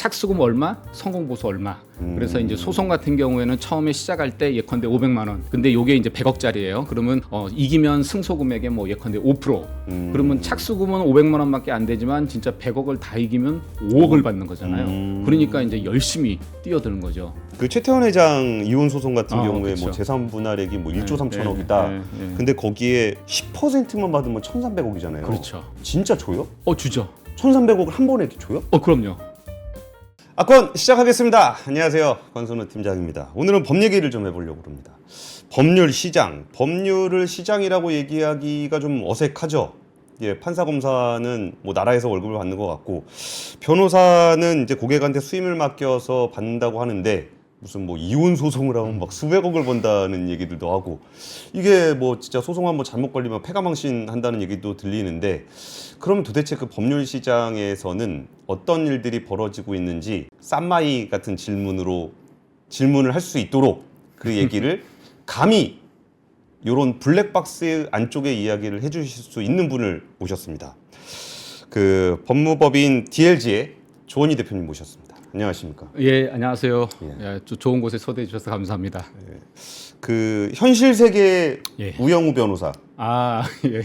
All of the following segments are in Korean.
착수금 얼마, 성공 보수 얼마. 그래서 이제 소송 같은 경우에는 처음에 시작할 때 예컨대 500만 원. 근데 요게 이제 100억짜리예요. 그러면 이기면 승소 금액의 뭐 예컨대 5%. 그러면 착수금은 500만 원밖에 안 되지만 진짜 100억을 다 이기면 5억을 받는 거잖아요. 그러니까 이제 열심히 뛰어드는 거죠. 그 최태원 회장 이혼 소송 같은 경우에 그렇죠. 뭐 재산 분할액이 뭐 1조 3천억이다. 근데 거기에 10%만 받으면 1,300억이잖아요. 그렇죠. 진짜 줘요? 주죠. 1,300억을 한 번에 줘요? 그럼요. 아건 시작하겠습니다. 안녕하세요. 권순우 팀장입니다. 오늘은 법 얘기를 좀 해보려고 합니다. 법률 시장, 법률을 시장이라고 얘기하기가 좀 어색하죠. 예, 판사 검사는 뭐 나라에서 월급을 받는 것 같고 변호사는 이제 고객한테 수임을 맡겨서 받는다고 하는데 무슨 뭐 이혼 소송을 하면 막 수백억을 번다는 얘기들도 하고 이게 뭐 진짜 소송 한번 잘못 걸리면 패가망신 한다는 얘기도 들리는데 그럼 도대체 그 법률 시장에서는 어떤 일들이 벌어지고 있는지 쌈마이 같은 질문을 할 수 있도록 그 얘기를 감히 요런 블랙박스 안쪽의 이야기를 해주실 수 있는 분을 모셨습니다. 그 법무법인 DLG의 조원희 대표님 모셨습니다. 안녕하십니까? 예, 안녕하세요. 예. 예, 좋은 곳에 초대해 주셔서 감사합니다. 그 현실 세계 예. 우영우 변호사. 예.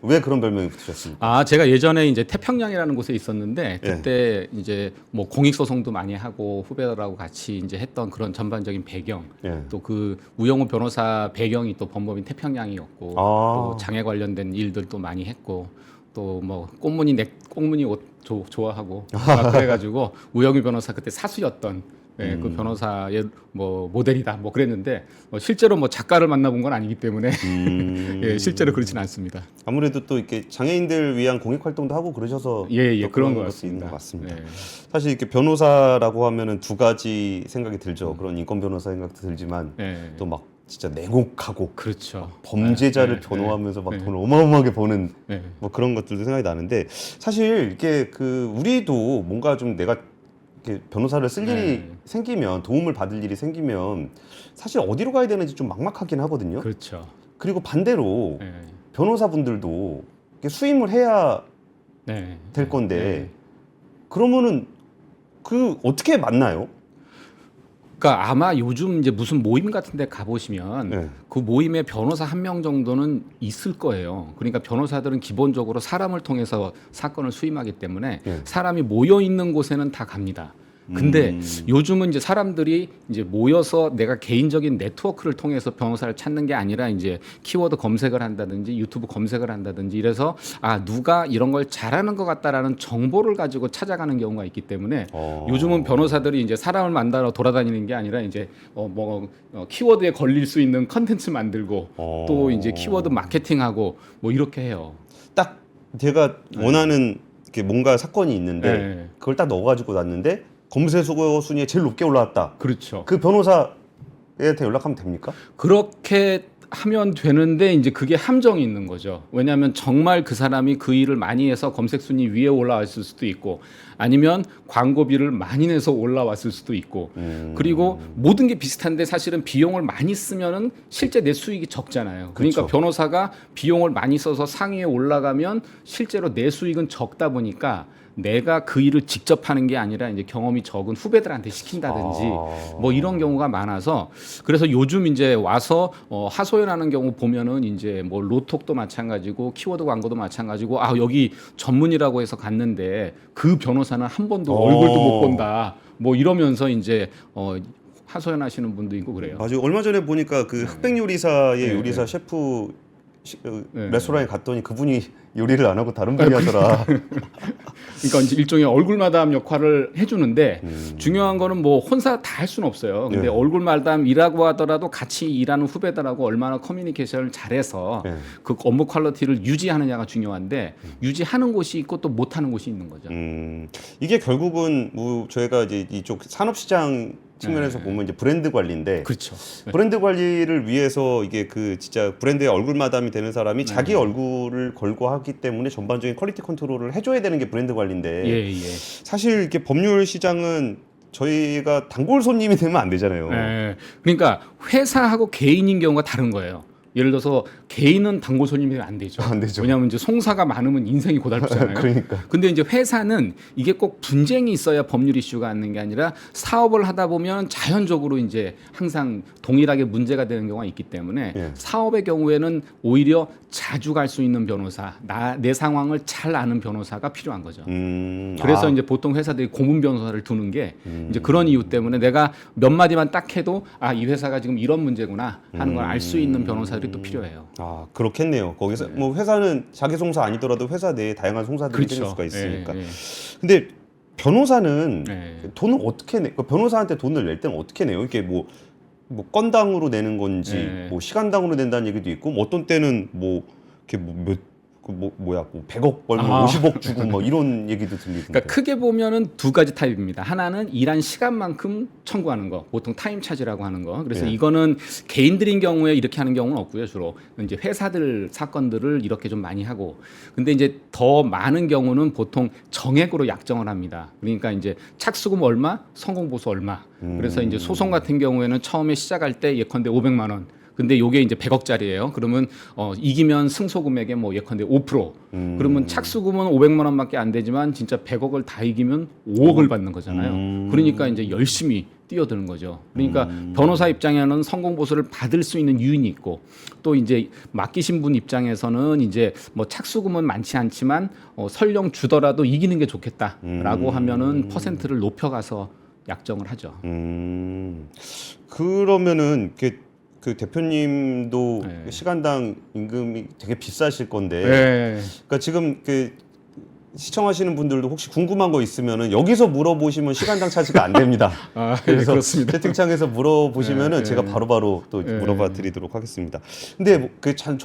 왜 그런 별명이 붙으셨습니까? 제가 예전에 이제 태평양이라는 곳에 있었는데 예. 그때 이제 뭐 공익 소송도 많이 하고 후배들하고 같이 이제 했던 그런 전반적인 배경, 예. 또 그 우영우 변호사 배경이 또 법무법인 태평양이었고 또 장애 관련된 일들도 많이 했고 또 뭐 꽁무니 옷 좋아하고 막 그래가지고 우영우 변호사 그때 사수였던 그 변호사의 뭐 모델이다 뭐 그랬는데 실제로 뭐 작가를 만나본 건 아니기 때문에 예, 실제로 그렇지는 않습니다. 아무래도 또 이렇게 장애인들 위한 공익 활동도 하고 그러셔서 예, 또 그런 것 것도 같습니다. 있는 것 같습니다. 예. 사실 이렇게 변호사라고 하면은 두 가지 생각이 들죠. 그런 인권 변호사 생각도 들지만 예. 또 막 진짜 냉혹하고 그렇죠. 범죄자를 네, 변호하면서 막 네. 돈을 어마어마하게 버는 네. 뭐 그런 것들도 생각이 나는데 사실 이게 그 우리도 뭔가 좀 내가 이렇게 변호사를 쓸 일이 생기면 도움을 받을 일이 생기면 사실 어디로 가야 되는지 좀 막막하긴 하거든요. 그렇죠. 그리고 반대로 네. 변호사분들도 이렇게 수임을 해야 네. 될 건데 네. 그러면은 그 어떻게 만나요? 그러니까 아마 요즘 이제 무슨 모임 같은 데 가보시면 네. 그 모임에 변호사 한 명 정도는 있을 거예요. 그러니까 변호사들은 기본적으로 사람을 통해서 사건을 수임하기 때문에 네. 사람이 모여 있는 곳에는 다 갑니다. 근데 요즘은 이제 사람들이 이제 모여서 내가 개인적인 네트워크를 통해서 변호사를 찾는 게 아니라 이제 키워드 검색을 한다든지 유튜브 검색을 한다든지 이래서 누가 이런 걸 잘하는 것 같다라는 정보를 가지고 찾아가는 경우가 있기 때문에 요즘은 변호사들이 이제 사람을 만나러 돌아다니는 게 아니라 이제 키워드에 걸릴 수 있는 컨텐츠 만들고 또 이제 키워드 마케팅하고 뭐 이렇게 해요. 딱 제가 원하는 이렇게 뭔가 사건이 있는데 네. 그걸 딱 넣어가지고 놨는데 검색 순위에 제일 높게 올라왔다. 그렇죠. 그 변호사한테 연락하면 됩니까? 그렇게 하면 되는데 이제 그게 함정이 있는 거죠. 왜냐하면 정말 그 사람이 그 일을 많이 해서 검색 순위 위에 올라왔을 수도 있고 아니면 광고비를 많이 내서 올라왔을 수도 있고 그리고 모든 게 비슷한데 사실은 비용을 많이 쓰면은 실제 내 수익이 적잖아요. 그러니까 그렇죠. 변호사가 비용을 많이 써서 상위에 올라가면 실제로 내 수익은 적다 보니까 내가 그 일을 직접 하는 게 아니라 이제 경험이 적은 후배들한테 시킨다든지 뭐 이런 경우가 많아서 그래서 요즘 이제 와서 하소연하는 경우 보면은 이제 뭐 로톡도 마찬가지고 키워드 광고도 마찬가지고 여기 전문이라고 해서 갔는데 그 변호사는 한 번도 얼굴도 못 본다 뭐 이러면서 이제 하소연하시는 분도 있고 그래요. 맞아요. 얼마 전에 보니까 그 흑백 요리사의 요리사 셰프 레스토랑에 갔더니 그분이 요리를 안 하고 다른 분이 하더라. 그러니까 이제 일종의 얼굴 마담 역할을 해주는데 중요한 거는 뭐 혼자 다 할 수는 없어요. 근데 얼굴 마담이라고 하더라도 같이 일하는 후배들하고 얼마나 커뮤니케이션을 잘해서 그 업무 퀄리티를 유지하느냐가 중요한데 유지하는 곳이 있고 또 못하는 곳이 있는 거죠. 이게 결국은 뭐 저희가 이제 이쪽 산업시장 측면에서 보면 이제 브랜드 관리인데 그렇죠. 브랜드 관리를 위해서 이게 그 진짜 브랜드의 얼굴 마담이 되는 사람이 자기 얼굴을 걸고 하기 때문에 전반적인 퀄리티 컨트롤을 해줘야 되는 게 브랜드 관리인데 사실 이렇게 법률 시장은 저희가 단골 손님이 되면 안 되잖아요. 그러니까 회사하고 개인인 경우가 다른 거예요. 예를 들어서 개인은 단골 손님이 안 되죠. 안 되죠. 왜냐하면 이제 송사가 많으면 인생이 고달프잖아요. 그러니까. 근데 이제 회사는 이게 꼭 분쟁이 있어야 법률 이슈가 있는 게 아니라 사업을 하다 보면 자연적으로 이제 항상 동일하게 문제가 되는 경우가 있기 때문에 예. 사업의 경우에는 오히려 자주 갈 수 있는 변호사, 내 상황을 잘 아는 변호사가 필요한 거죠. 그래서 이제 보통 회사들이 고문 변호사를 두는 게 이제 그런 이유 때문에 내가 몇 마디만 딱 해도 이 회사가 지금 이런 문제구나 하는 걸 알 수 있는 변호사들이 또 필요해요. 그렇겠네요. 거기서 뭐 회사는 자기 송사 아니더라도 회사 내에 다양한 송사들이 그렇죠. 생길 수가 있으니까. 예, 예. 근데 변호사는 예. 돈을 어떻게 내? 변호사한테 돈을 낼 때는 어떻게 내요? 이게 뭐 건당으로 내는 건지, 예. 뭐 시간당으로 낸다는 얘기도 있고, 뭐 어떤 때는 뭐 이렇게 뭐 100억 벌면 50억 주고 뭐 이런 얘기도 들리던데. 그러니까 크게 보면은 두 가지 타입입니다. 하나는 일한 시간만큼 청구하는 거, 보통 타임 차지라고 하는 거. 그래서 예. 이거는 개인들인 경우에 이렇게 하는 경우는 없고요. 주로 이제 회사들 사건들을 이렇게 좀 많이 하고. 근데 이제 더 많은 경우는 보통 정액으로 약정을 합니다. 그러니까 이제 착수금 얼마, 성공 보수 얼마. 그래서 이제 소송 같은 경우에는 처음에 시작할 때 예컨대 500만 원. 근데 요게 이제 100억짜리예요. 그러면 이기면 승소 금액의 뭐 예컨대 5%. 그러면 착수금은 500만 원밖에 안 되지만 진짜 100억을 다 이기면 5억을 받는 거잖아요. 그러니까 이제 열심히 뛰어드는 거죠. 그러니까 변호사 입장에는 성공 보수를 받을 수 있는 유인이 있고 또 이제 맡기신 분 입장에서는 이제 뭐 착수금은 많지 않지만 설령 주더라도 이기는 게 좋겠다라고 하면은 퍼센트를 높여가서 약정을 하죠. 그러면은 그 대표님도 네. 시간당 임금이 되게 비싸실 건데, 네. 그러니까 지금 그 시청하시는 분들도 혹시 궁금한 거 있으면은 여기서 물어보시면 시간당 차지가 안 됩니다. 예, 그래서 그렇습니다. 채팅창에서 물어보시면은 네, 제가 네. 바로바로 또 네. 물어봐 드리도록 하겠습니다. 근데 저는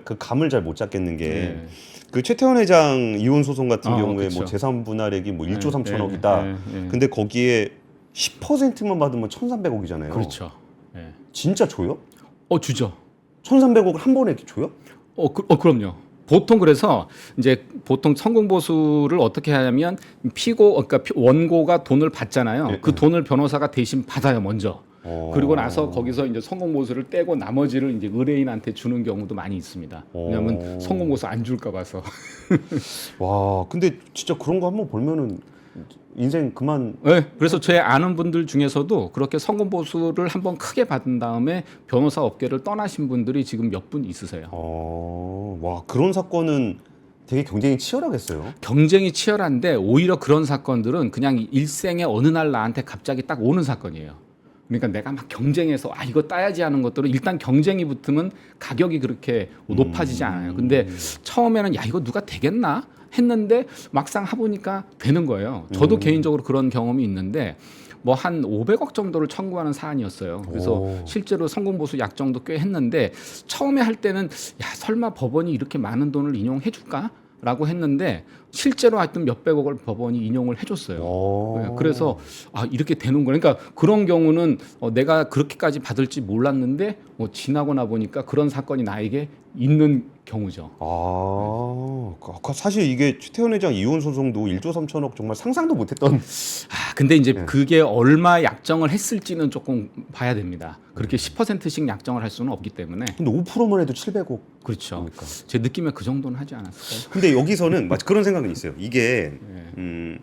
그 감을 잘 못 잡겠는 게 네. 그 최태원 회장 이혼 소송 같은 경우에 그쵸. 뭐 재산 분할액이 뭐 1조 네, 3천억이다. 네, 네. 근데 거기에 10%만 받으면 1,300억이잖아요. 그렇죠. 예. 진짜 줘요? 주죠. 1,300억을 한 번에 이렇게 줘요? 그럼요. 보통 그래서 이제 보통 성공 보수를 어떻게 하냐면 그러니까 원고가 돈을 받잖아요. 네, 그 돈을 변호사가 대신 받아요 먼저. 어. 그리고 나서 거기서 이제 성공 보수를 떼고 나머지를 이제 의뢰인한테 주는 경우도 많이 있습니다. 왜냐하면 성공 보수 안 줄까 봐서. 와, 근데 진짜 그런 거 한번 보면은 인생 그만. 네, 그래서 제 아는 분들 중에서도 그렇게 성공 보수를 한번 크게 받은 다음에 변호사 업계를 떠나신 분들이 지금 몇 분 있으세요. 와, 그런 사건은 되게 경쟁이 치열하겠어요. 경쟁이 치열한데 오히려 그런 사건들은 그냥 일생에 어느 날 나한테 갑자기 딱 오는 사건이에요. 그러니까 내가 막 경쟁해서 이거 따야지 하는 것들은 일단 경쟁이 붙으면 가격이 그렇게 높아지지 않아요. 근데 처음에는 이거 누가 되겠나 했는데 막상 해보니까 되는 거예요. 저도 개인적으로 그런 경험이 있는데 뭐 한 500억 정도를 청구하는 사안이었어요. 그래서 오. 실제로 성공보수 약정도 꽤 했는데 처음에 할 때는 설마 법원이 이렇게 많은 돈을 인용해 줄까? 라고 했는데 실제로 하여튼 몇백억을 법원이 인용을 해줬어요. 네, 그래서 이렇게 되는 거예요. 그러니까 그런 경우는 내가 그렇게까지 받을지 몰랐는데 지나고 보니까 그런 사건이 나에게 있는 경우죠. 사실 이게 최태원 회장 이혼 소송도 1조 3천억 정말 상상도 못했던. 근데 이제 네. 그게 얼마 약정을 했을지는 조금 봐야 됩니다. 그렇게 10%씩 약정을 할 수는 없기 때문에. 근데 5%만 해도 700억. 그렇죠. 그러니까. 제 느낌에 그 정도는 하지 않았을까요? 근데 여기서는 마치 그런 생각은 있어요. 이게 네.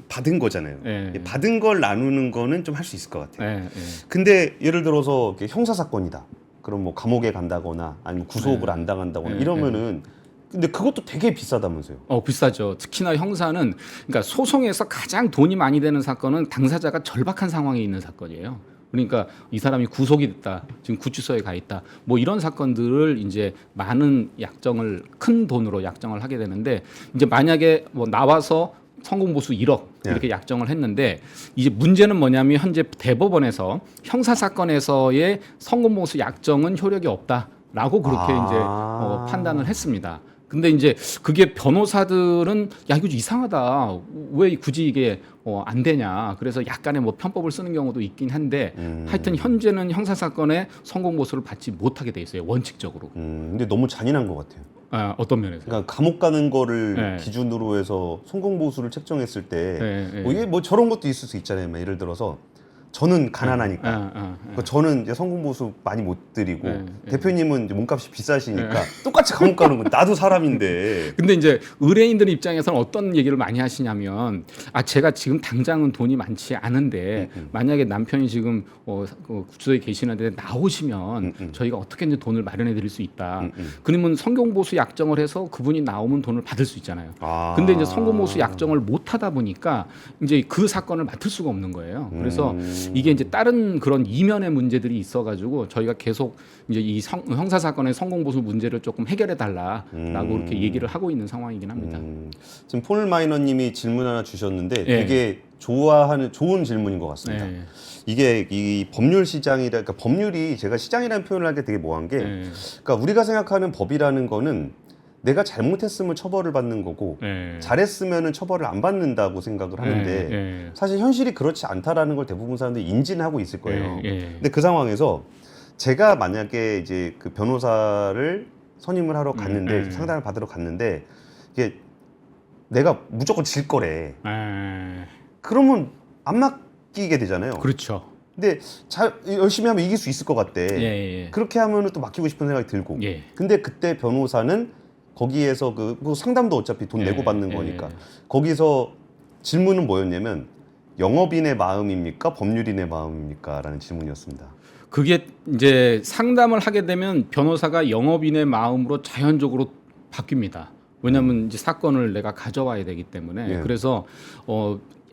받은 거잖아요. 네. 받은 걸 나누는 거는 좀 할 수 있을 것 같아요. 네, 네. 근데 예를 들어서 형사 사건이다. 그럼 뭐 감옥에 간다거나 아니면 구속을 네. 안 당한다거나 네, 이러면은 근데 그것도 되게 비싸다면서요. 비싸죠. 특히나 형사는 그러니까 소송에서 가장 돈이 많이 되는 사건은 당사자가 절박한 상황에 있는 사건이에요. 그러니까 이 사람이 구속이 됐다, 지금 구치소에 가 있다, 뭐 이런 사건들을 이제 많은 약정을 큰 돈으로 약정을 하게 되는데 이제 만약에 뭐 나와서 성공보수 1억 이렇게 약정을 했는데 이제 문제는 뭐냐면 현재 대법원에서 형사 사건에서의 성공보수 약정은 효력이 없다라고 그렇게 이제 판단을 했습니다. 근데 이제 그게 변호사들은 이거 이상하다. 왜 굳이 이게 안 되냐. 그래서 약간의 뭐 편법을 쓰는 경우도 있긴 한데 하여튼 현재는 형사 사건에 성공 보수를 받지 못하게 돼 있어요. 원칙적으로. 근데 너무 잔인한 것 같아요. 어떤 면에서? 그러니까 감옥 가는 거를 네. 기준으로 해서 성공 보수를 책정했을 때 네, 네. 이게 뭐 저런 것도 있을 수 있잖아요. 예를 들어서 저는 가난하니까. 아. 저는 이제 성공보수 많이 못 드리고 네, 대표님은 이제 몸값이 비싸시니까 똑같이 감옥 가는 거. 나도 사람인데. 근데 이제 의뢰인들 입장에서는 어떤 얘기를 많이 하시냐면 제가 지금 당장은 돈이 많지 않은데 만약에 남편이 지금 구치소에 계시는데 나오시면 저희가 어떻게 이제 돈을 마련해 드릴 수 있다. 그러면 성공보수 약정을 해서 그분이 나오면 돈을 받을 수 있잖아요. 근데 이제 성공보수 약정을 못 하다 보니까 이제 그 사건을 맡을 수가 없는 거예요. 그래서 이게 이제 다른 그런 이면의 문제들이 있어가지고 저희가 계속 이제 이 형사 사건의 성공보수 문제를 조금 해결해 달라라고 이렇게 얘기를 하고 있는 상황이긴 합니다. 지금 폴 마이너님이 질문 하나 주셨는데 예. 되게 좋아하는 좋은 질문인 것 같습니다. 네. 이게 이 법률 시장이라, 그러니까 법률이 제가 시장이라는 표현을 할 때 되게 뭐한 게, 네. 그러니까 우리가 생각하는 법이라는 거는 내가 잘못했으면 처벌을 받는 거고 네. 잘했으면은 처벌을 안 받는다고 생각을 하는데 네. 사실 현실이 그렇지 않다라는 걸 대부분 사람들이 인지는 하고 있을 거예요. 네. 근데 그 상황에서 제가 만약에 이제 그 변호사를 선임을 하러 갔는데 상담을 받으러 갔는데 이게 내가 무조건 질 거래. 그러면 안 맡기게 되잖아요. 그렇죠. 근데 열심히 하면 이길 수 있을 것 같대. 예. 그렇게 하면 또 맡기고 싶은 생각이 들고. 예. 근데 그때 변호사는 거기에서 뭐 상담도 어차피 돈 내고 받는 거니까 거기서 질문은 뭐였냐면 영업인의 마음입니까? 법률인의 마음입니까? 라는 질문이었습니다. 그게 이제 상담을 하게 되면 변호사가 영업인의 마음으로 자연적으로 바뀝니다. 왜냐하면 이제 사건을 내가 가져와야 되기 때문에. 예. 그래서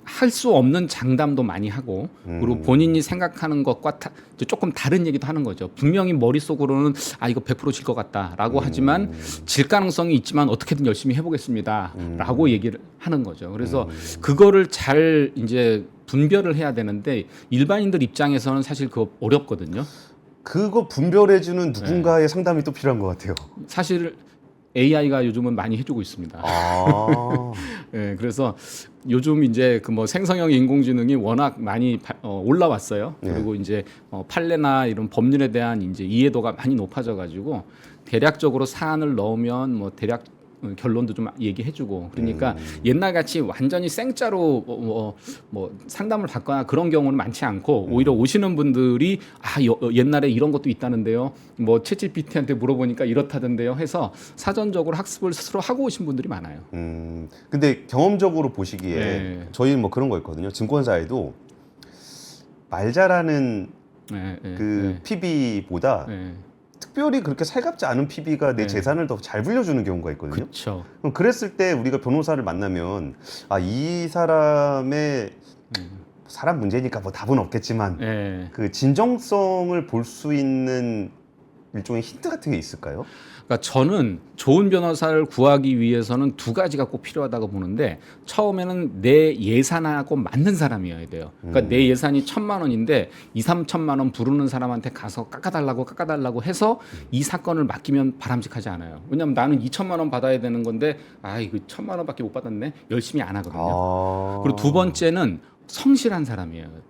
할 수 없는 장담도 많이 하고 그리고 본인이 생각하는 것과 이제 조금 다른 얘기도 하는 거죠. 분명히 머릿속으로는 이거 100% 질 것 같다라고 하지만 질 가능성이 있지만 어떻게든 열심히 해보겠습니다라고 얘기를 하는 거죠. 그래서 그거를 잘 이제 분별을 해야 되는데 일반인들 입장에서는 사실 그거 어렵거든요. 그거 분별해주는 누군가의 상담이 또 필요한 것 같아요. 사실 AI가 요즘은 많이 해주고 있습니다. 네, 그래서 요즘 이제 그 뭐 생성형 인공지능이 워낙 많이 올라왔어요. 그리고 이제 판례나 이런 법률에 대한 이제 이해도가 많이 높아져가지고 대략적으로 사안을 넣으면 뭐 대략 결론도 좀 얘기해주고 그러니까 옛날 같이 완전히 생짜로 뭐 상담을 받거나 그런 경우는 많지 않고 오히려 오시는 분들이 옛날에 이런 것도 있다는데요. 뭐 챗GPT한테 물어보니까 이렇다던데요. 해서 사전적으로 학습을 스스로 하고 오신 분들이 많아요. 근데 경험적으로 보시기에 네. 저희는 뭐 그런 거 있거든요. 증권사에도 말 잘하는 PB보다 특별히 그렇게 살갑지 않은 PB가 내 재산을 더 잘 불려주는 경우가 있거든요. 그렇죠. 그럼 그랬을 때 우리가 변호사를 만나면 이 사람의 사람 문제니까 뭐 답은 없겠지만 그 진정성을 볼 수 있는 일종의 힌트 같은 게 있을까요? 그러니까 저는 좋은 변호사를 구하기 위해서는 두 가지가 꼭 필요하다고 보는데 처음에는 내 예산하고 맞는 사람이어야 돼요. 그러니까 내 예산이 1,000만 원인데 2-3천만 원 부르는 사람한테 가서 깎아달라고 해서 이 사건을 맡기면 바람직하지 않아요. 왜냐하면 나는 2천만 원 받아야 되는 건데 이거 1,000만 원밖에 못 받았네. 열심히 안 하거든요. 그리고 두 번째는 성실한 사람이에요.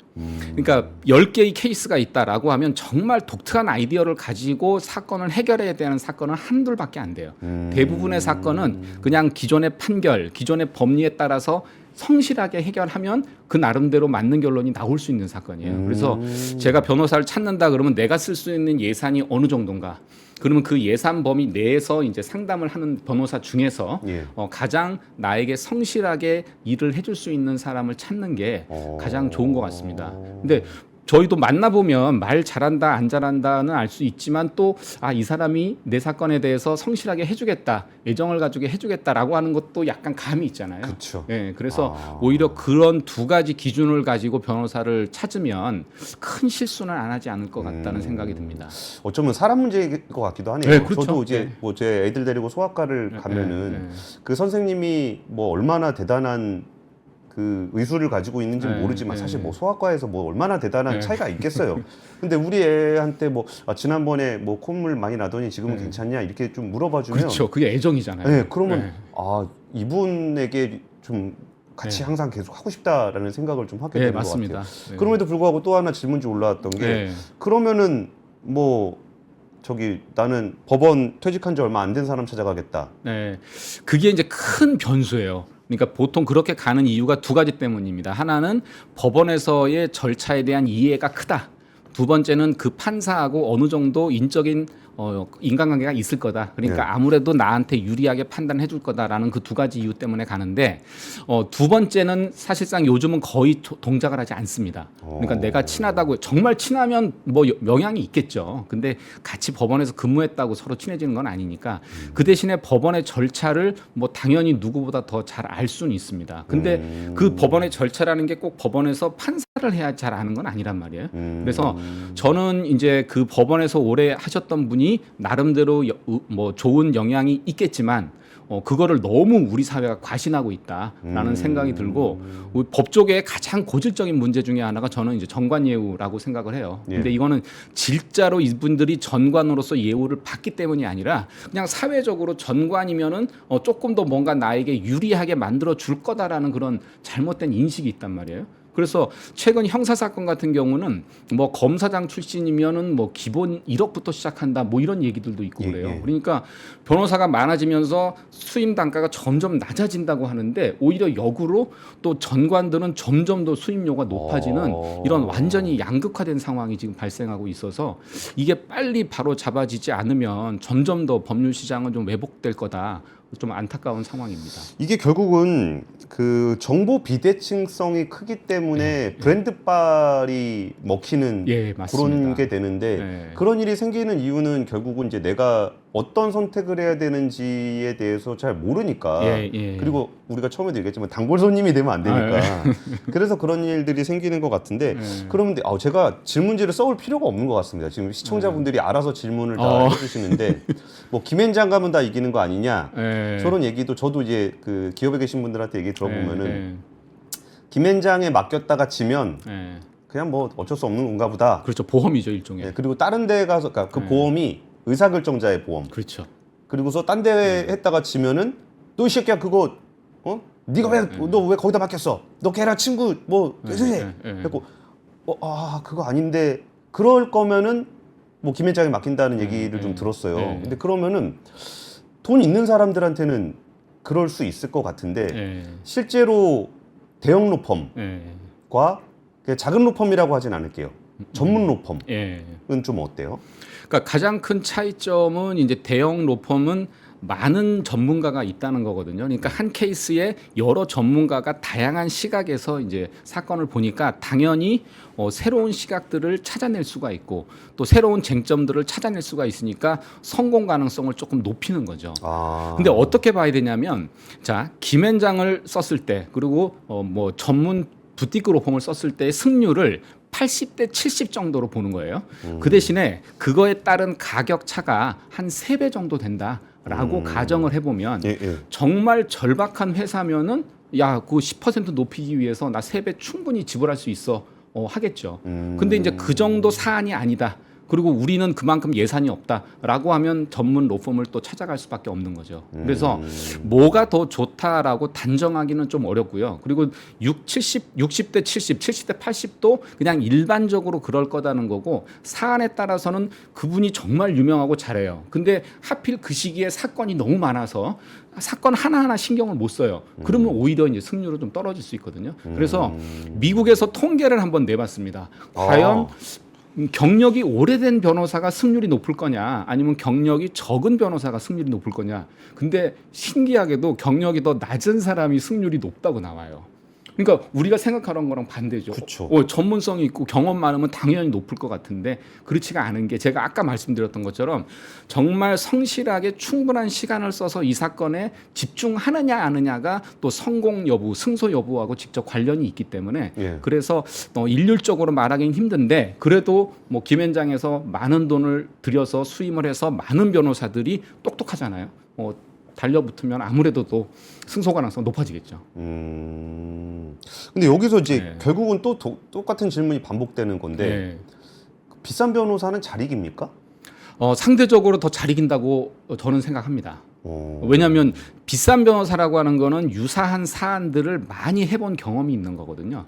그러니까 10개의 케이스가 있다라고 하면 정말 독특한 아이디어를 가지고 사건을 해결해야 되는 사건은 한둘밖에 안 돼요. 대부분의 사건은 그냥 기존의 판결, 기존의 법리에 따라서 성실하게 해결하면 그 나름대로 맞는 결론이 나올 수 있는 사건이에요. 그래서 제가 변호사를 찾는다 그러면 내가 쓸 수 있는 예산이 어느 정도인가? 그러면 그 예산 범위 내에서 이제 상담을 하는 변호사 중에서 가장 나에게 성실하게 일을 해줄 수 있는 사람을 찾는 게 가장 좋은 것 같습니다. 근데 저희도 만나보면 말 잘한다 안 잘한다는 알 수 있지만 또 이 사람이 내 사건에 대해서 성실하게 해주겠다, 애정을 가지고 해주겠다라고 하는 것도 약간 감이 있잖아요. 그렇죠. 그래서 오히려 그런 두 가지 기준을 가지고 변호사를 찾으면 큰 실수는 안 하지 않을 것 같다는 생각이 듭니다. 어쩌면 사람 문제일 것 같기도 하네요. 그렇죠. 저도 이제 뭐 제 애들 데리고 소아과를 가면은 그 선생님이 뭐 얼마나 대단한 그 의술을 가지고 있는지는 모르지만 사실 뭐 소아과에서 뭐 얼마나 대단한 차이가 있겠어요. 근데 우리 애한테 뭐 지난번에 뭐 콧물 많이 나더니 지금은 괜찮냐 이렇게 좀 물어봐주면 그렇죠. 그게 애정이잖아요. 그러면 이분에게 좀 같이 항상 계속 하고 싶다라는 생각을 좀 하게 되는 것 맞습니다. 같아요. 그럼에도 불구하고 또 하나 질문지 올라왔던 게 그러면은 뭐 나는 법원 퇴직한 지 얼마 안 된 사람 찾아가겠다. 그게 이제 큰 변수예요. 그러니까 보통 그렇게 가는 이유가 두 가지 때문입니다. 하나는 법원에서의 절차에 대한 이해가 크다. 두 번째는 그 판사하고 어느 정도 인적인 인간관계가 있을 거다. 그러니까 네. 아무래도 나한테 유리하게 판단해 줄 거다라는 그 두 가지 이유 때문에 가는데 두 번째는 사실상 요즘은 거의 동작을 하지 않습니다. 그러니까 내가 친하다고 정말 친하면 뭐 영향이 있겠죠. 근데 같이 법원에서 근무했다고 서로 친해지는 건 아니니까 그 대신에 법원의 절차를 뭐 당연히 누구보다 더 잘 알 수는 있습니다. 근데 그 법원의 절차라는 게 꼭 법원에서 판사를 해야 잘 아는 건 아니란 말이에요. 그래서 저는 이제 그 법원에서 오래 하셨던 분이 나름대로 뭐 좋은 영향이 있겠지만 그거를 너무 우리 사회가 과신하고 있다라는 생각이 들고 법 쪽의 가장 고질적인 문제 중에 하나가 저는 이제 전관예우라고 생각을 해요. 근데 이거는 진짜로 이분들이 전관으로서 예우를 받기 때문이 아니라 그냥 사회적으로 전관이면은 조금 더 뭔가 나에게 유리하게 만들어 줄 거다라는 그런 잘못된 인식이 있단 말이에요. 그래서 최근 형사 사건 같은 경우는 뭐 검사장 출신이면은 뭐 기본 1억부터 시작한다 뭐 이런 얘기들도 있고 그래요. 그러니까 변호사가 많아지면서 수임 단가가 점점 낮아진다고 하는데 오히려 역으로 또 전관들은 점점 더 수임료가 높아지는 이런 완전히 양극화된 상황이 지금 발생하고 있어서 이게 빨리 바로 잡아지지 않으면 점점 더 법률 시장은 좀 왜곡될 거다. 좀 안타까운 상황입니다. 이게 결국은 그 정보 비대칭성이 크기 때문에 브랜드빨이 먹히는 그런 게 되는데 그런 일이 생기는 이유는 결국은 이제 내가 어떤 선택을 해야 되는지에 대해서 잘 모르니까 그리고 우리가 처음에도 얘기했지만 단골 손님이 되면 안 되니까 그래서 그런 일들이 생기는 것 같은데 그러면 제가 질문지를 써올 필요가 없는 것 같습니다. 지금 시청자분들이 알아서 질문을 다 해주시는데 뭐 김앤장 가면 다 이기는 거 아니냐 저런 얘기도 저도 이제 그 기업에 계신 분들한테 얘기 들어보면은 김앤장에 맡겼다가 지면 그냥 뭐 어쩔 수 없는 건가 보다. 그렇죠. 보험이죠 일종의. 그리고 다른 데 가서 그러니까 그 보험이 의사결정자의 보험. 그렇죠. 그리고서 딴 데 했다가 지면은 너 이 새끼야 그거 네가 왜 너 왜 거기다 맡겼어? 너 걔랑 친구 뭐 그래고 그거 아닌데 그럴 거면은 뭐 김앤장에 맡긴다는 얘기를 좀 들었어요. 근데 그러면은 돈 있는 사람들한테는 그럴 수 있을 것 같은데 실제로 대형 로펌과 작은 로펌이라고 하진 않을게요. 전문 로펌은 좀 어때요? 그러니까 가장 큰 차이점은 이제 대형 로펌은 많은 전문가가 있다는 거거든요. 그러니까 한 케이스에 여러 전문가가 다양한 시각에서 이제 사건을 보니까 당연히 새로운 시각들을 찾아낼 수가 있고 또 새로운 쟁점들을 찾아낼 수가 있으니까 성공 가능성을 조금 높이는 거죠. 근데 어떻게 봐야 되냐면 자, 김앤장을 썼을 때 그리고 뭐 전문 부티크 로펌을 썼을 때의 승률을 80대 70 정도로 보는 거예요. 그 대신에 그거에 따른 가격 차가 한 3배 정도 된다라고 가정을 해보면 정말 절박한 회사면은 야, 그 10% 높이기 위해서 나 3배 충분히 지불할 수 있어 하겠죠. 근데 이제 그 정도 사안이 아니다. 그리고 우리는 그만큼 예산이 없다라고 하면 전문 로펌을 또 찾아갈 수밖에 없는 거죠. 그래서 뭐가 더 좋다라고 단정하기는 좀 어렵고요. 그리고 60대 70, 70대 80도 그냥 일반적으로 그럴 거다는 거고 사안에 따라서는 그분이 정말 유명하고 잘해요. 근데 하필 그 시기에 사건이 너무 많아서 사건 하나하나 신경을 못 써요. 그러면 오히려 이제 승률은 좀 떨어질 수 있거든요. 그래서 미국에서 통계를 한번 내봤습니다. 과연 경력이 오래된 변호사가 승률이 높을 거냐 아니면 경력이 적은 변호사가 승률이 높을 거냐. 근데 신기하게도 경력이 더 낮은 사람이 승률이 높다고 나와요. 그러니까 우리가 생각하는 거랑 반대죠. 전문성이 있고 경험 많으면 당연히 높을 것 같은데 그렇지가 않은 게 제가 아까 말씀드렸던 것처럼 정말 성실하게 충분한 시간을 써서 이 사건에 집중하느냐 안 하느냐가 또 성공 여부, 승소 여부하고 직접 관련이 있기 때문에 그래서 일률적으로 말하기는 힘든데 그래도 뭐 김앤장에서 많은 돈을 들여서 수임을 해서 많은 변호사들이 똑똑하잖아요. 달려붙으면 아무래도 또 승소 가능성 높아지겠죠. 근데 여기서 이제 결국은 또 똑같은 질문이 반복되는 건데 비싼 변호사는 잘 이깁니까? 상대적으로 더 잘 이긴다고 저는 생각합니다. 왜냐하면 비싼 변호사라고 하는 거는 유사한 사안들을 많이 해본 경험이 있는 거거든요.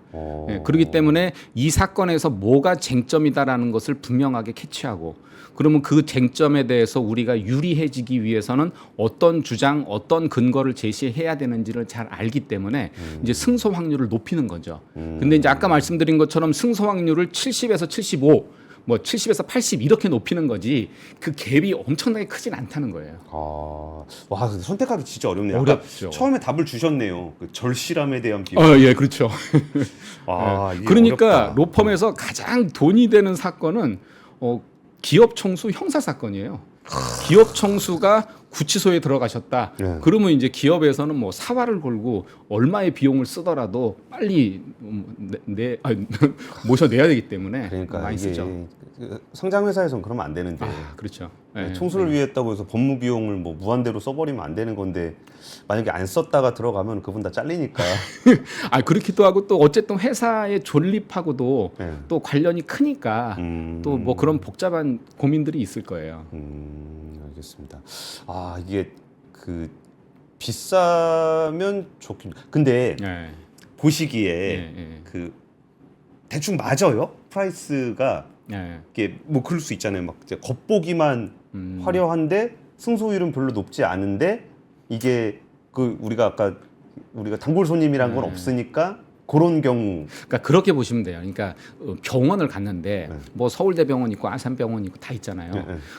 예, 그렇기 때문에 이 사건에서 뭐가 쟁점이다라는 것을 분명하게 캐치하고 그러면 그 쟁점에 대해서 우리가 유리해지기 위해서는 어떤 주장, 어떤 근거를 제시해야 되는지를 잘 알기 때문에 이제 승소 확률을 높이는 거죠. 근데 이제 아까 말씀드린 것처럼 승소 확률을 70에서 75 뭐 70에서 80 이렇게 높이는 거지 그 갭이 엄청나게 크진 않다는 거예요. 와, 근데 선택하기 진짜 어렵네요. 아까 어렵죠. 처음에 답을 주셨네요. 그 절실함에 대한 비용. 예, 그렇죠. 이게 그러니까 어렵다. 로펌에서 가장 돈이 되는 사건은 기업 총수 형사 사건이에요. 기업 총수가 구치소에 들어가셨다. 네. 그러면 이제 기업에서는 뭐 사활을 걸고 얼마의 비용을 쓰더라도 빨리 모셔내야 되기 때문에 그러니까 많이 이게 쓰죠. 상장 회사에서는 그러면 안 되는데 그렇죠. 총수를 위했다고 해서 법무 비용을 뭐 무한대로 써버리면 안 되는 건데 만약에 안 썼다가 들어가면 그분 다 잘리니까. 그렇기도 하고 또 어쨌든 회사에 존립하고도 네. 또 관련이 크니까 또 뭐 그런 복잡한 고민들이 있을 거예요. 알겠습니다. 이게 그 비싸면 좋긴. 근데 네. 보시기에 그 대충 맞아요? 프라이스가 네. 이게 뭐 그럴 수 있잖아요. 막 이제 겉보기만 화려한데 승소율은 별로 높지 않은데 이게 그 우리가 단골 손님이란 건 없으니까 그런 경우. 그러니까 그렇게 보시면 돼요. 그러니까 병원을 갔는데 뭐 서울대병원 있고 안산병원 있고 다 있잖아요.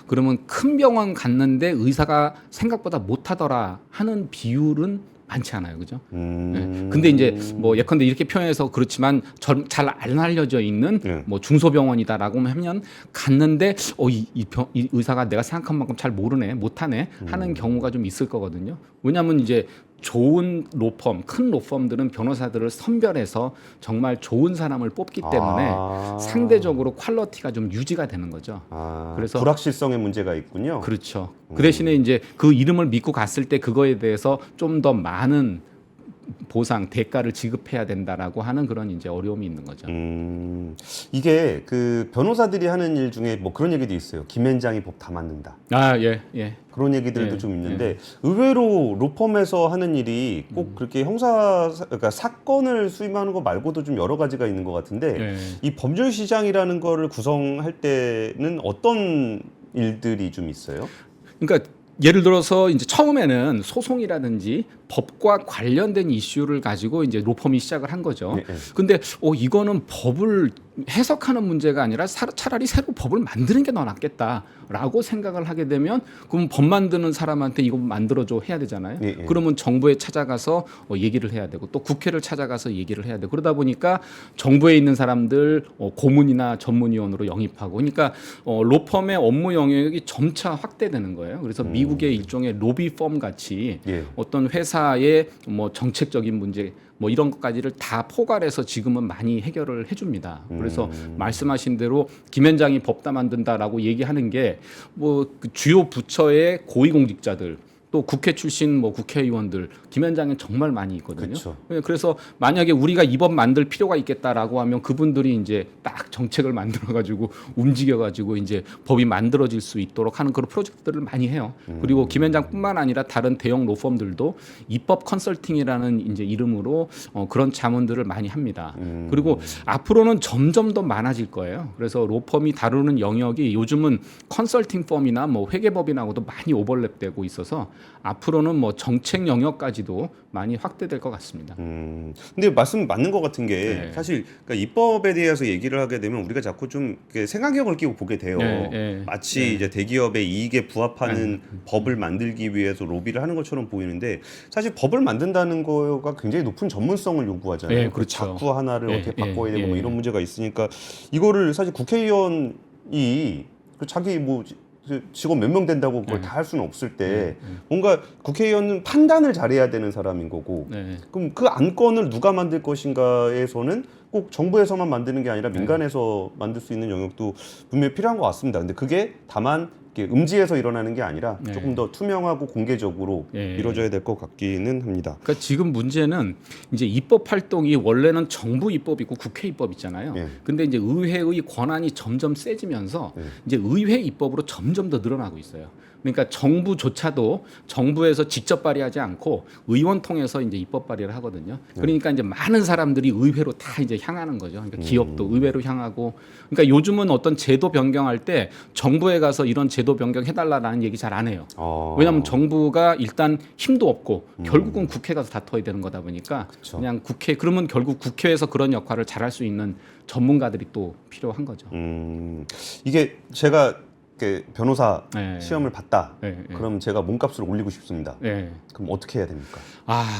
그러면 큰 병원 갔는데 의사가 생각보다 못하더라 하는 비율은 많지 않아요, 그죠? 근데 이제 뭐 예컨대 이렇게 표현해서 그렇지만 잘 안 알려져 있는 뭐 중소병원이다라고 하면 갔는데 이 의사가 내가 생각한 만큼 잘 모르네, 못하네 하는 경우가 좀 있을 거거든요. 왜냐하면 이제 좋은 로펌, 큰 로펌들은 변호사들을 선별해서 정말 좋은 사람을 뽑기 때문에 상대적으로 퀄리티가 좀 유지가 되는 거죠. 그래서 불확실성의 문제가 있군요. 그렇죠. 그 대신에 이제 그 이름을 믿고 갔을 때 그거에 대해서 좀 더 많은 보상, 대가를 지급해야 된다라고 하는 그런 이제 어려움이 있는 거죠. 이게 그 변호사들이 하는 일 중에 뭐 그런 얘기도 있어요. 김앤장이 법 다 맞는다. 예. 그런 얘기들도 좀 있는데 의외로 로펌에서 하는 일이 꼭 그렇게 그러니까 사건을 수임하는 거 말고도 좀 여러 가지가 있는 것 같은데 이 법률 시장이라는 거를 구성할 때는 어떤 일들이 좀 있어요? 그러니까 예를 들어서 이제 처음에는 소송이라든지 법과 관련된 이슈를 가지고 이제 로펌이 시작을 한 거죠. 근데 이거는 법을 해석하는 문제가 아니라 차라리 새로 법을 만드는 게 더 낫겠다라고 생각을 하게 되면 그럼 법 만드는 사람한테 이거 만들어줘 해야 되잖아요. 그러면 정부에 찾아가서 얘기를 해야 되고 또 국회를 찾아가서 얘기를 해야 되고 그러다 보니까 정부에 있는 사람들 고문이나 전문위원으로 영입하고 그러니까 로펌의 업무 영역이 점차 확대되는 거예요. 그래서 미국의 일종의 로비 펌 같이 어떤 회사의 뭐 정책적인 문제 뭐 이런 것까지를 다 포괄해서 지금은 많이 해결을 해줍니다. 그래서 말씀하신 대로 김앤장이 법다 만든다라고 얘기하는 게 뭐 그 주요 부처의 고위공직자들 또 국회 출신 뭐 국회의원들 김앤장에 정말 많이 있거든요. 그쵸. 그래서 만약에 우리가 이 법 만들 필요가 있겠다라고 하면 그분들이 이제 딱 정책을 만들어 가지고 움직여 가지고 이제 법이 만들어질 수 있도록 하는 그런 프로젝트들을 많이 해요. 그리고 김앤장뿐만 아니라 다른 대형 로펌들도 입법 컨설팅이라는 이제 이름으로 그런 자문들을 많이 합니다. 그리고 앞으로는 점점 더 많아질 거예요. 그래서 로펌이 다루는 영역이 요즘은 컨설팅 펌이나 뭐 회계법인하고도 많이 오버랩되고 있어서 앞으로는 뭐 정책 영역까지도 많이 확대될 것 같습니다. 근데 말씀 맞는 것 같은 게 사실 그러니까 입법에 대해서 얘기를 하게 되면 우리가 자꾸 좀 생각력을 끼고 보게 돼요. 마치 이제 대기업의 이익에 부합하는 법을 만들기 위해서 로비를 하는 것처럼 보이는데 사실 법을 만든다는 거가 굉장히 높은 전문성을 요구하잖아요. 그렇죠. 작구 하나를 어떻게 바꿔야 되고 뭐 이런 문제가 있으니까 이거를 사실 국회의원이 자기 뭐 직원 몇 명 된다고 그걸 다 할 수는 없을 때 뭔가 국회의원은 판단을 잘해야 되는 사람인 거고 그럼 그 안건을 누가 만들 것인가에서는 꼭 정부에서만 만드는 게 아니라 민간에서 만들 수 있는 영역도 분명히 필요한 것 같습니다. 근데 그게 다만 음지에서 일어나는 게 아니라 조금 더 투명하고 공개적으로 이루어져야 될 것 같기는 합니다. 그러니까 지금 문제는 이제 입법 활동이 원래는 정부 입법 있고 국회 입법 있잖아요. 근데 이제 의회의 권한이 점점 세지면서 이제 의회 입법으로 점점 더 늘어나고 있어요. 그러니까 정부조차도 정부에서 직접 발의하지 않고 의원 통해서 이제 입법 발의를 하거든요. 그러니까 이제 많은 사람들이 의회로 다 이제 향하는 거죠. 그러니까 기업도 의회로 향하고. 그러니까 요즘은 어떤 제도 변경할 때 정부에 가서 이런 제도 변경 해달라라는 얘기 잘 안 해요. 왜냐하면 정부가 일단 힘도 없고 결국은 국회 가서 다퉈야 되는 거다 보니까 그쵸. 그냥 국회 그러면 결국 국회에서 그런 역할을 잘할 수 있는 전문가들이 또 필요한 거죠. 이게 제가 이렇게 변호사 네. 시험을 봤다. 네, 네. 그럼 제가 몸값을 올리고 싶습니다. 네. 그럼 어떻게 해야 됩니까?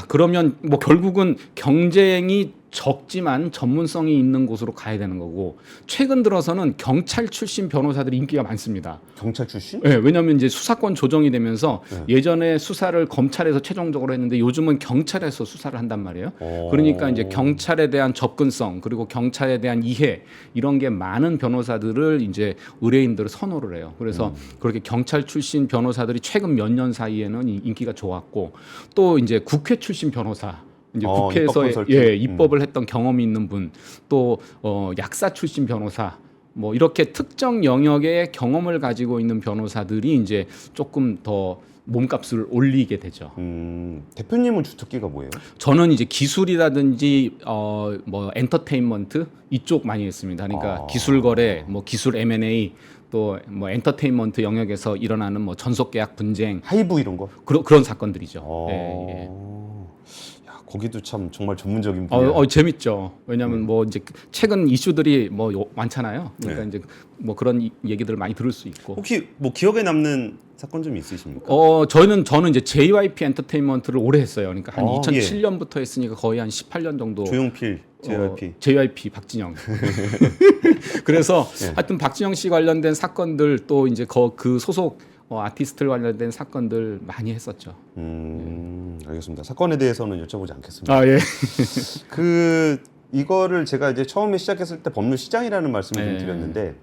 그러면 뭐 결국은 경쟁이 적지만 전문성이 있는 곳으로 가야 되는 거고 최근 들어서는 경찰 출신 변호사들이 인기가 많습니다. 경찰 출신? 네, 왜냐하면 이제 수사권 조정이 되면서 네. 예전에 수사를 검찰에서 최종적으로 했는데 요즘은 경찰에서 수사를 한단 말이에요. 그러니까 이제 경찰에 대한 접근성 그리고 경찰에 대한 이해 이런 게 많은 변호사들을 이제 의뢰인들을 선호를 해요. 그래서 그렇게 경찰 출신 변호사들이 최근 몇 년 사이에는 인기가 좋았고 또 이제 국회 출신 변호사 이제 국회에서 입법을 했던 경험이 있는 분, 또 약사 출신 변호사, 뭐 이렇게 특정 영역의 경험을 가지고 있는 변호사들이 이제 조금 더 몸값을 올리게 되죠. 대표님은 주특기가 뭐예요? 저는 이제 기술이라든지 뭐 엔터테인먼트 이쪽 많이 했습니다. 그러니까 기술 거래, 뭐 기술 M&A 또 뭐 엔터테인먼트 영역에서 일어나는 뭐 전속 계약 분쟁, 하이브 이런 거? 그런 사건들이죠. 예. 야, 거기도 참 정말 전문적인 분야. 재밌죠. 왜냐하면 뭐 이제 최근 이슈들이 뭐 많잖아요. 그러니까 이제 뭐 그런 얘기들을 많이 들을 수 있고. 혹시 뭐 기억에 남는 사건 좀 있으십니까? 저는 이제 JYP 엔터테인먼트를 오래 했어요. 그러니까 한 2007년부터 했으니까 거의 한 18년 정도. 조용필, JYP. JYP 박진영. 그래서 하여튼 박진영 씨 관련된 사건들 또 이제 그 소속 아티스트를 관련된 사건들 많이 했었죠. 알겠습니다. 사건에 대해서는 여쭤보지 않겠습니다. 예. 이거를 제가 이제 처음에 시작했을 때 법률 시장이라는 말씀을 좀 드렸는데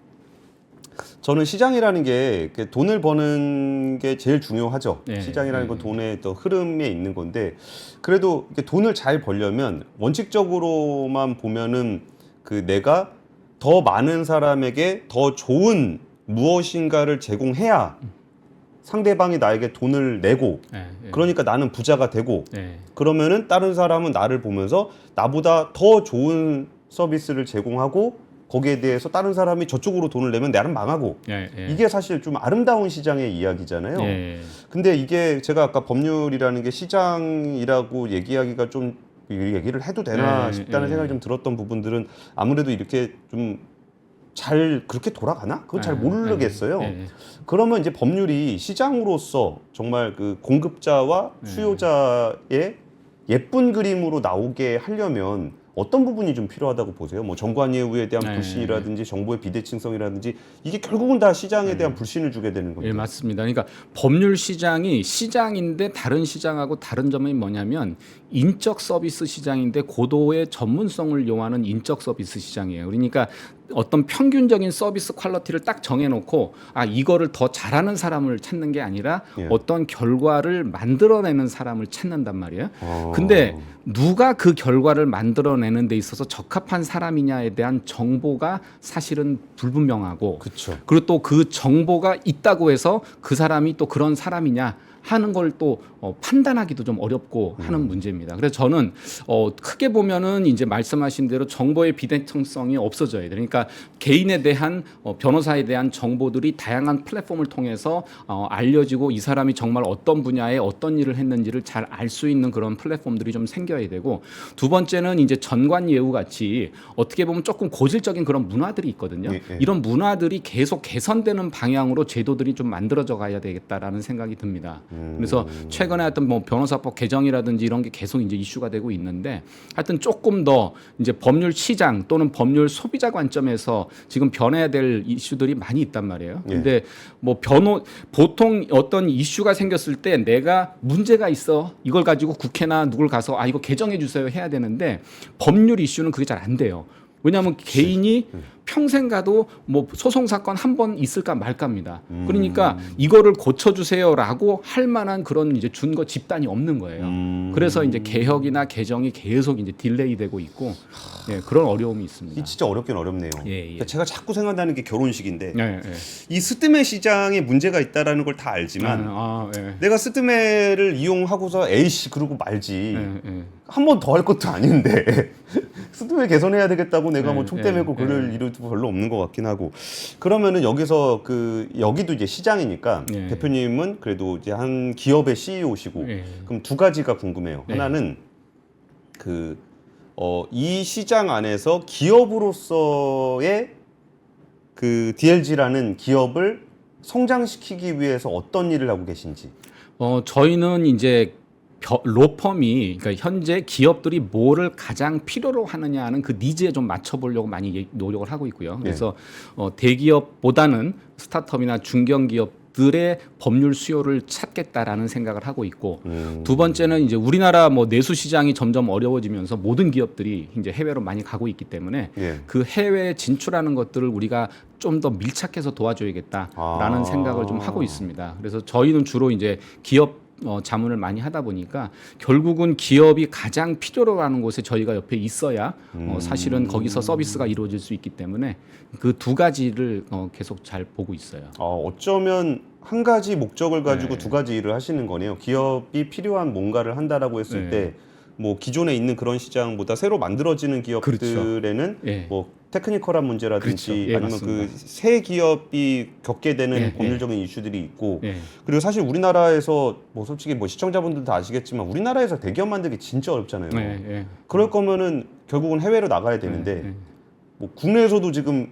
저는 시장이라는 게 돈을 버는 게 제일 중요하죠. 시장이라는 건 돈의 또 흐름에 있는 건데 그래도 돈을 잘 벌려면 원칙적으로만 보면은 내가 더 많은 사람에게 더 좋은 무엇인가를 제공해야 상대방이 나에게 돈을 내고 그러니까 나는 부자가 되고 그러면은 다른 사람은 나를 보면서 나보다 더 좋은 서비스를 제공하고 거기에 대해서 다른 사람이 저쪽으로 돈을 내면 나는 망하고 이게 사실 좀 아름다운 시장의 이야기잖아요. 근데 이게 제가 아까 법률이라는 게 시장이라고 얘기하기가 좀 얘기를 해도 되나 싶다는 생각이 좀 들었던 부분들은 아무래도 이렇게 좀 잘 그렇게 돌아가나? 그건 잘 모르겠어요. 그러면 이제 법률이 시장으로서 정말 그 공급자와 수요자의 예쁜 그림으로 나오게 하려면 어떤 부분이 좀 필요하다고 보세요? 뭐 정관예우에 대한 불신이라든지 정보의 비대칭성이라든지 이게 결국은 다 시장에 대한 불신을 주게 되는 겁니다. 예, 맞습니다. 그러니까 법률 시장이 시장인데 다른 시장하고 다른 점이 뭐냐면 인적 서비스 시장인데 고도의 전문성을 요하는 인적 서비스 시장이에요. 그러니까 어떤 평균적인 서비스 퀄리티를 딱 정해놓고 이거를 더 잘하는 사람을 찾는 게 아니라 어떤 결과를 만들어내는 사람을 찾는단 말이에요. 근데 누가 그 결과를 만들어내는 데 있어서 적합한 사람이냐에 대한 정보가 사실은 불분명하고 그쵸. 그리고 또 그 정보가 있다고 해서 그 사람이 또 그런 사람이냐 하는 걸 또 판단하기도 좀 어렵고 하는 문제입니다. 그래서 저는 크게 보면은 이제 말씀하신 대로 정보의 비대칭성이 없어져야 돼요. 그러니까 개인에 대한 변호사에 대한 정보들이 다양한 플랫폼을 통해서 알려지고 이 사람이 정말 어떤 분야에 어떤 일을 했는지를 잘 알 수 있는 그런 플랫폼들이 좀 생겨야 되고 두 번째는 이제 전관예우 같이 어떻게 보면 조금 고질적인 그런 문화들이 있거든요. 이런 문화들이 계속 개선되는 방향으로 제도들이 좀 만들어져 가야 되겠다라는 생각이 듭니다. 그래서 최근에 하여튼 뭐 변호사법 개정이라든지 이런 게 계속 이제 이슈가 되고 있는데 하여튼 조금 더 이제 법률 시장 또는 법률 소비자 관점에서 지금 변해야 될 이슈들이 많이 있단 말이에요. 근데 뭐 보통 어떤 이슈가 생겼을 때 내가 문제가 있어 이걸 가지고 국회나 누굴 가서 이거 개정해 주세요 해야 되는데 법률 이슈는 그게 잘 안 돼요. 왜냐하면 개인이 평생 가도 뭐 소송 사건 한 번 있을까 말까입니다. 그러니까 이거를 고쳐주세요라고 할 만한 그런 이제 준거 집단이 없는 거예요. 그래서 이제 개혁이나 개정이 계속 이제 딜레이되고 있고 예, 그런 어려움이 있습니다. 이 진짜 어렵긴 어렵네요. 예. 그러니까 제가 자꾸 생각나는 게 결혼식인데 예, 예. 이 스드메 시장에 문제가 있다라는 걸 다 알지만 예. 내가 스드메를 이용하고서 에이씨 그러고 말지 예, 예. 한 번 더 할 것도 아닌데 스드메 개선해야 되겠다고 내가 뭐 총대 메고 예, 그럴 일도 별로 없는 것 같긴 하고 그러면은 여기서 여기도 이제 시장이니까 예. 대표님은 그래도 이제 한 기업의 CEO시고 예. 그럼 두 가지가 궁금해요. 예. 하나는 이 시장 안에서 기업으로서의 그 DLG라는 기업을 성장시키기 위해서 어떤 일을 하고 계신지. 저희는 이제 로펌이 그러니까 현재 기업들이 뭐를 가장 필요로 하느냐 하는 그 니즈에 좀 맞춰보려고 많이 노력을 하고 있고요. 그래서 대기업보다는 스타트업이나 중견기업들의 법률 수요를 찾겠다라는 생각을 하고 있고 두 번째는 이제 우리나라 뭐 내수 시장이 점점 어려워지면서 모든 기업들이 이제 해외로 많이 가고 있기 때문에 예. 그 해외 진출하는 것들을 우리가 좀 더 밀착해서 도와줘야겠다라는 생각을 좀 하고 있습니다. 그래서 저희는 주로 이제 기업 자문을 많이 하다 보니까 결국은 기업이 가장 필요로 하는 곳에 저희가 옆에 있어야 사실은 거기서 서비스가 이루어질 수 있기 때문에 그 두 가지를 계속 잘 보고 있어요. 어쩌면 한 가지 목적을 가지고 네. 두 가지 일을 하시는 거네요. 기업이 필요한 뭔가를 한다라고 했을 네. 때 뭐 기존에 있는 그런 시장보다 새로 만들어지는 기업들에는 예. 뭐 테크니컬한 문제라든지 그렇죠. 예, 아니면 맞습니다. 그 새 기업이 겪게 되는 예, 법률적인 이슈들이 있고 예. 그리고 사실 우리나라에서 뭐 솔직히 뭐 시청자분들도 아시겠지만 우리나라에서 대기업 만들기 진짜 어렵잖아요. 예, 예. 그럴 거면은 결국은 해외로 나가야 되는데 예, 예. 뭐 국내에서도 지금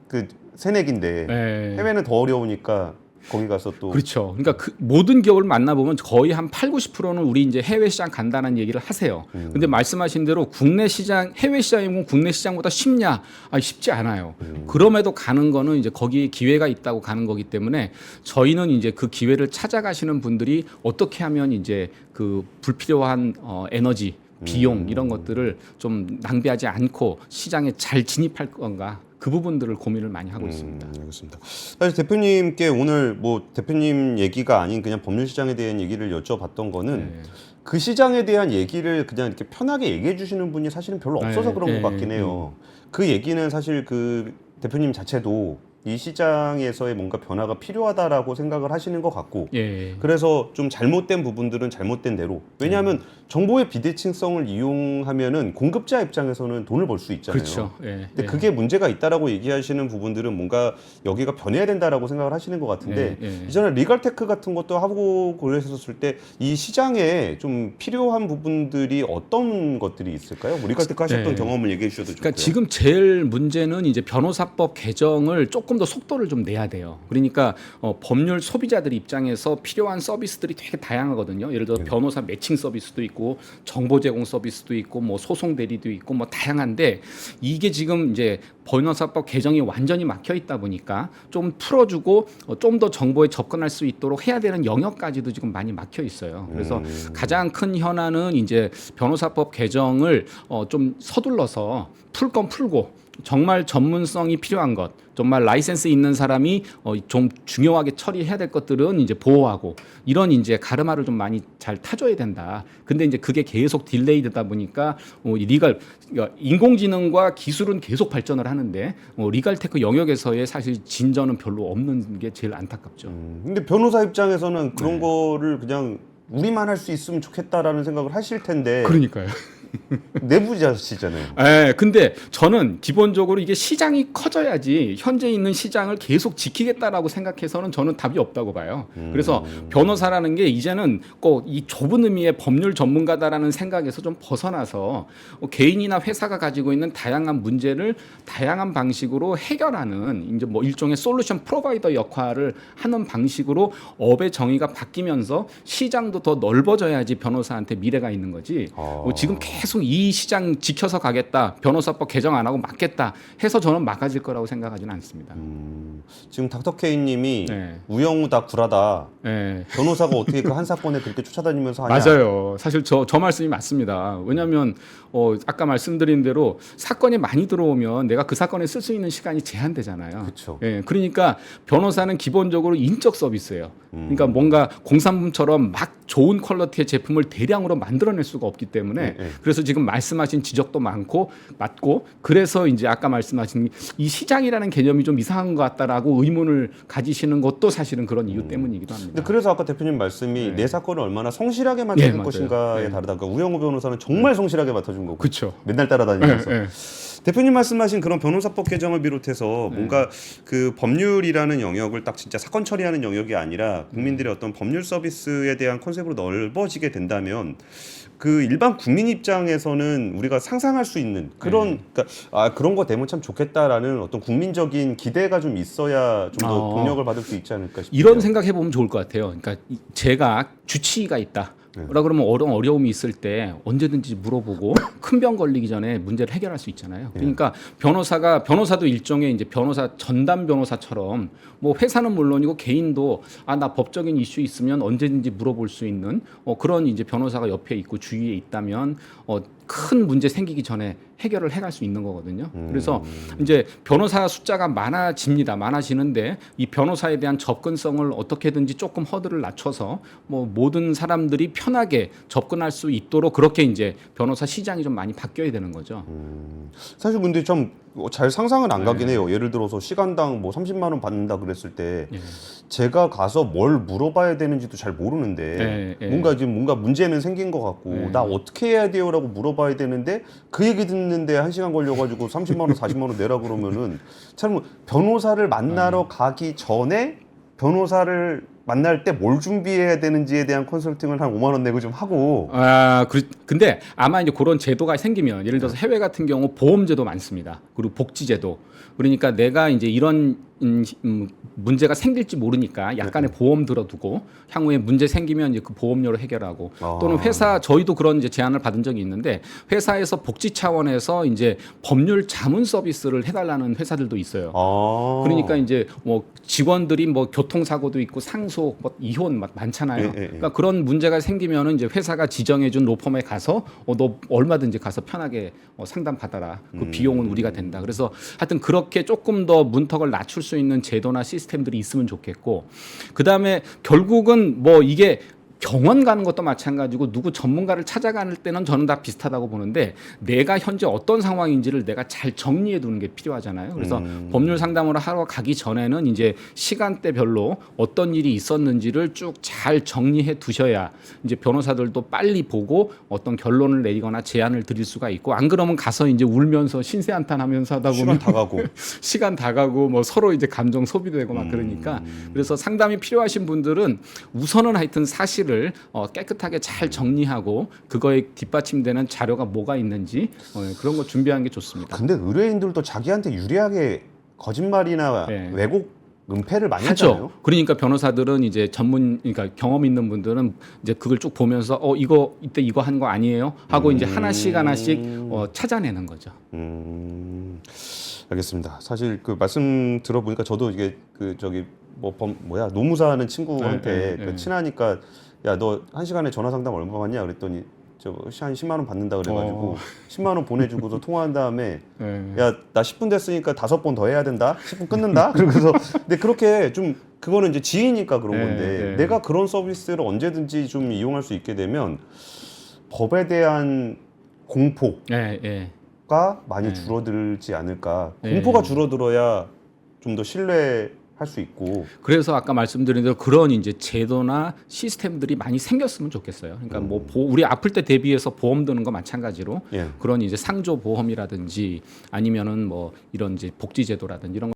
그 새내기인데 예. 해외는 더 어려우니까 거기 가서 또 그렇죠. 그러니까 그 모든 기업을 만나보면 거의 한 8, 90%는 우리 이제 해외 시장 간다는 얘기를 하세요. 근데 말씀하신 대로 국내 시장, 해외 시장이면 국내 시장보다 쉽냐? 쉽지 않아요. 그럼에도 가는 거는 이제 거기에 기회가 있다고 가는 거기 때문에 저희는 이제 그 기회를 찾아가시는 분들이 어떻게 하면 이제 그 불필요한 에너지, 비용 이런 것들을 좀 낭비하지 않고 시장에 잘 진입할 건가? 그 부분들을 고민을 많이 하고 있습니다. 알겠습니다. 사실 대표님께 오늘 뭐 대표님 얘기가 아닌 그냥 법률 시장에 대한 얘기를 여쭤봤던 거는 네. 그 시장에 대한 얘기를 그냥 이렇게 편하게 얘기해 주시는 분이 사실은 별로 없어서 네, 그런 네, 것 같긴 해요. 그 얘기는 사실 그 대표님 자체도 이 시장에서의 뭔가 변화가 필요하다라고 생각을 하시는 것 같고 예. 그래서 좀 잘못된 부분들은 잘못된 대로 왜냐하면 정보의 비대칭성을 이용하면은 공급자 입장에서는 돈을 벌 수 있잖아요. 그렇죠. 예. 근데 그게 문제가 있다라고 얘기하시는 부분들은 뭔가 여기가 변해야 된다라고 생각을 하시는 것 같은데 이전에 리갈테크 같은 것도 하고 그랬었을 때 이 시장에 좀 필요한 부분들이 어떤 것들이 있을까요? 뭐 리갈테크 하셨던 경험을 얘기해 주셔도 좋고요. 그러니까 지금 제일 문제는 이제 변호사법 개정을 조금 더 속도를 좀 내야 돼요. 그러니까 법률 소비자들 입장에서 필요한 서비스들이 되게 다양하거든요. 예를 들어 변호사 매칭 서비스도 있고 정보 제공 서비스도 있고 뭐 소송 대리도 있고 뭐 다양한데 이게 지금 이제 변호사법 개정이 완전히 막혀 있다 보니까 좀 풀어주고 좀 더 정보에 접근할 수 있도록 해야 되는 영역까지도 지금 많이 막혀 있어요. 그래서 가장 큰 현안은 이제 변호사법 개정을 좀 서둘러서 풀 건 풀고 정말 전문성이 필요한 것, 정말 라이센스 있는 사람이 좀 중요하게 처리해야 될 것들은 이제 보호하고 이런 이제 가르마를 좀 많이 잘 타줘야 된다. 근데 이제 그게 계속 딜레이되다 보니까 그러니까 인공지능과 기술은 계속 발전을 하는데 리갈테크 영역에서의 사실 진전은 별로 없는 게 제일 안타깝죠. 근데 변호사 입장에서는 그런 거를 그냥 우리만 할 수 있으면 좋겠다라는 생각을 하실 텐데 그러니까요. 내부자시잖아요. 근데 저는 기본적으로 이게 시장이 커져야지 현재 있는 시장을 계속 지키겠다라고 생각해서는 저는 답이 없다고 봐요. 그래서 변호사라는 게 이제는 꼭 이 좁은 의미의 법률 전문가다라는 생각에서 좀 벗어나서 개인이나 회사가 가지고 있는 다양한 문제를 다양한 방식으로 해결하는 이제 뭐 일종의 솔루션 프로바이더 역할을 하는 방식으로 업의 정의가 바뀌면서 시장도 더 넓어져야지 변호사한테 미래가 있는 거지. 지금 계속 이 시장 지켜서 가겠다, 변호사법 개정 안 하고 막겠다 해서 저는 막아질 거라고 생각하지는 않습니다. 지금 닥터케이님이 네. 우영우 다 구라다. 네. 변호사가 어떻게 그 한 사건에 그렇게 쫓아다니면서 하냐. 맞아요. 사실 저 말씀이 맞습니다. 왜냐하면 아까 말씀드린 대로 사건이 많이 들어오면 내가 그 사건에 쓸 수 있는 시간이 제한되잖아요. 그쵸. 예, 그러니까 변호사는 기본적으로 인적 서비스예요. 그러니까 뭔가 공산품처럼 막 좋은 퀄리티의 제품을 대량으로 만들어낼 수가 없기 때문에 네. 그래서 지금 말씀하신 지적도 많고 맞고 그래서 이제 아까 말씀하신 이 시장이라는 개념이 좀 이상한 것 같다라고 의문을 가지시는 것도 사실은 그런 이유 때문이기도 합니다. 근데 그래서 아까 대표님 말씀이 네. 내 사건을 얼마나 성실하게 맡아줄 네, 맞아요. 것인가에 네. 다르다. 그러니까 우영우 변호사는 정말 성실하게 맡아준 거고. 그렇죠. 맨날 따라다니면서. 네, 네. 대표님 말씀하신 그런 변호사법 개정을 비롯해서 뭔가 그 법률이라는 영역을 딱 진짜 사건 처리하는 영역이 아니라 국민들의 어떤 법률 서비스에 대한 컨셉으로 넓어지게 된다면 그 일반 국민 입장에서는 우리가 상상할 수 있는 그런 그러니까 그런 거 되면 참 좋겠다라는 어떤 국민적인 기대가 좀 있어야 좀 더 동력을 받을 수 있지 않을까 싶어요. 이런 생각해 보면 좋을 것 같아요. 그러니까 제가 주치의가 있다. 뭐라 그러면 어려움이 있을 때 언제든지 물어보고 큰 병 걸리기 전에 문제를 해결할 수 있잖아요. 그러니까 변호사도 일종의 이제 전담 변호사처럼 뭐 회사는 물론이고 개인도 나 법적인 이슈 있으면 언제든지 물어볼 수 있는 그런 이제 변호사가 옆에 있고 주위에 있다면 큰 문제 생기기 전에 해결을 해갈 수 있는 거거든요. 그래서 이제 변호사 숫자가 많아지는데 이 변호사에 대한 접근성을 어떻게든지 조금 허들을 낮춰서 뭐 모든 사람들이 편하게 접근할 수 있도록 그렇게 이제 변호사 시장이 좀 많이 바뀌어야 되는 거죠. 사실 근데 좀 잘 상상은 안 가긴 해요. 예를 들어서 시간당 뭐 30만 원 받는다 그랬을 때 제가 가서 뭘 물어봐야 되는지도 잘 모르는데 뭔가 문제는 생긴 것 같고 나 어떻게 해야 돼요라고 물어봐야 되는데 그 얘기 듣는데 1시간 걸려가지고 30만 원, 40만 원 내라 그러면은 참 변호사를 만나러 가기 전에 변호사를 만날 때 뭘 준비해야 되는지에 대한 컨설팅을 한 5만 원 내고 좀 하고. 근데 아마 이제 그런 제도가 생기면 예를 들어서 해외 같은 경우 보험제도 많습니다. 그리고 복지제도. 그러니까 내가 이제 이런 문제가 생길지 모르니까 약간의 보험 들어두고 향후에 문제 생기면 이제 그 보험료로 해결하고 또는 저희도 그런 이제 제안을 받은 적이 있는데 회사에서 복지 차원에서 이제 법률 자문 서비스를 해달라는 회사들도 있어요. 그러니까 이제 뭐 직원들이 뭐 교통사고도 있고 상속, 뭐 이혼 막 많잖아요. 그러니까 그런 문제가 생기면은 이제 회사가 지정해준 로펌에 가서 너 얼마든지 가서 편하게 상담 받아라. 그 비용은 우리가 된다. 그래서 하여튼 그렇게 조금 더 문턱을 낮출 수 있는 제도나 시스템들이 있으면 좋겠고 그 다음에 결국은 뭐 이게 병원 가는 것도 마찬가지고 누구 전문가를 찾아가는 때는 저는 다 비슷하다고 보는데 내가 현재 어떤 상황인지를 내가 잘 정리해 두는 게 필요하잖아요. 그래서 법률 상담을 하러 가기 전에는 이제 시간대별로 어떤 일이 있었는지를 쭉 잘 정리해 두셔야 이제 변호사들도 빨리 보고 어떤 결론을 내리거나 제안을 드릴 수가 있고 안 그러면 가서 이제 울면서 신세한탄하면서 하다 보면 시간 다 가고 뭐 서로 이제 감정 소비되고 막 그러니까 그래서 상담이 필요하신 분들은 우선은 하여튼 사실을 깨끗하게 잘 정리하고 그거에 뒷받침되는 자료가 뭐가 있는지 그런 거 준비하는 게 좋습니다. 근데 의뢰인들도 자기한테 유리하게 거짓말이나 왜곡 은폐를 많이 하잖아요. 그러니까 변호사들은 이제 그러니까 경험 있는 분들은 이제 그걸 쭉 보면서 이때 이거 한 거 아니에요? 하고 이제 하나씩 찾아내는 거죠. 알겠습니다. 사실 그 말씀 들어보니까 저도 이게 노무사 하는 친구한테 친하니까 야, 너 1시간에 전화 상담 얼마 받냐 그랬더니 한 10만 원 받는다 그래가지고 10만 원 보내주고서 통화한 다음에 야, 나 10분 됐으니까 5번 더 해야 된다. 10분 끊는다. 그러고서 근데 그렇게 좀 그거는 이제 지인이니까 그런 건데 내가 그런 서비스를 언제든지 좀 이용할 수 있게 되면 법에 대한 공포가 많이 줄어들지 않을까. 공포가 줄어들어야 좀 더 신뢰할 수 있고. 그래서 아까 말씀드린 대로 그런 이제 제도나 시스템들이 많이 생겼으면 좋겠어요. 그러니까 뭐 우리 아플 때 대비해서 보험 드는 거 마찬가지로 그런 이제 상조 보험이라든지 아니면은 뭐 이런 이제 복지 제도라든지 이런